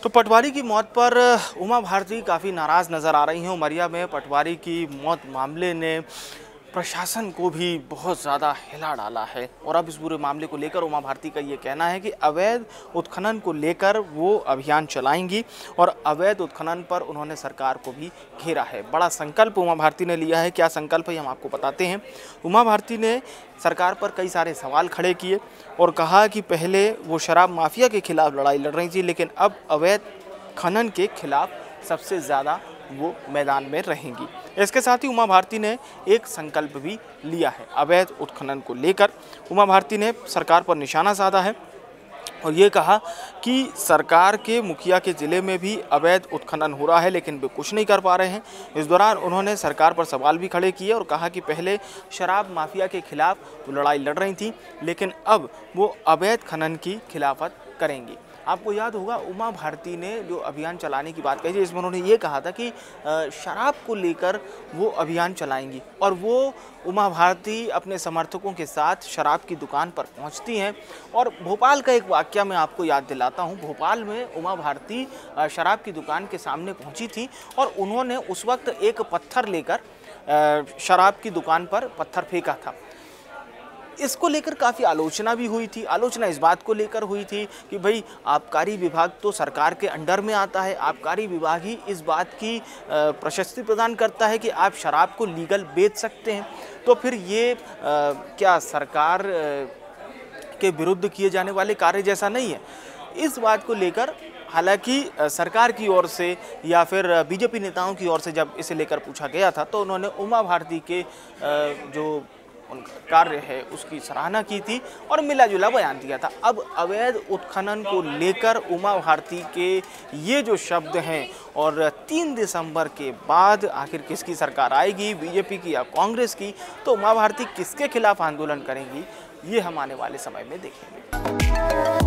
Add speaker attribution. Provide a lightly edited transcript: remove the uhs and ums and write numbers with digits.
Speaker 1: तो पटवारी की मौत पर उमा भारती काफ़ी नाराज़ नज़र आ रही हैं। उमरिया में पटवारी की मौत मामले ने प्रशासन को भी बहुत ज़्यादा हिला डाला है और अब इस पूरे मामले को लेकर उमा भारती का ये कहना है कि अवैध उत्खनन को लेकर वो अभियान चलाएंगी और अवैध उत्खनन पर उन्होंने सरकार को भी घेरा है। बड़ा संकल्प उमा भारती ने लिया है। क्या संकल्प है हम आपको बताते हैं। उमा भारती ने सरकार पर कई सारे सवाल खड़े किए और कहा कि पहले वो शराब माफिया के खिलाफ लड़ाई लड़ रही थी, लेकिन अब अवैध खनन के खिलाफ सबसे ज़्यादा वो मैदान में रहेंगी। इसके साथ ही उमा भारती ने एक संकल्प भी लिया है अवैध उत्खनन को लेकर। उमा भारती ने सरकार पर निशाना साधा है और ये कहा कि सरकार के मुखिया के ज़िले में भी अवैध उत्खनन हो रहा है, लेकिन वे कुछ नहीं कर पा रहे हैं। इस दौरान उन्होंने सरकार पर सवाल भी खड़े किए और कहा कि पहले शराब माफिया के खिलाफ वो लड़ाई लड़ रही थी, लेकिन अब वो अवैध खनन की खिलाफत करेंगी। आपको याद होगा उमा भारती ने जो अभियान चलाने की बात कही थी, इसमें उन्होंने ये कहा था कि शराब को लेकर वो अभियान चलाएंगी और वो उमा भारती अपने समर्थकों के साथ शराब की दुकान पर पहुंचती हैं। और भोपाल का एक वाकया मैं आपको याद दिलाता हूं। भोपाल में उमा भारती शराब की दुकान के सामने पहुंची थी और उन्होंने उस वक्त एक पत्थर लेकर शराब की दुकान पर पत्थर फेंका था। इसको लेकर काफ़ी आलोचना भी हुई थी। आलोचना इस बात को लेकर हुई थी कि भाई आबकारी विभाग तो सरकार के अंडर में आता है, आबकारी विभाग ही इस बात की प्रशस्ति प्रदान करता है कि आप शराब को लीगल बेच सकते हैं, तो फिर ये क्या सरकार के विरुद्ध किए जाने वाले कार्य जैसा नहीं है। इस बात को लेकर हालांकि सरकार की ओर से या फिर बीजेपी नेताओं की ओर से जब इसे लेकर पूछा गया था तो उन्होंने उमा भारती के जो उनका कार्य है उसकी सराहना की थी और मिला जुला बयान दिया था। अब अवैध उत्खनन को लेकर उमा भारती के ये जो शब्द हैं और 3 दिसंबर के बाद आखिर किसकी सरकार आएगी, बीजेपी की या कांग्रेस की, तो उमा भारती किसके खिलाफ आंदोलन करेंगी, ये हम आने वाले समय में देखेंगे।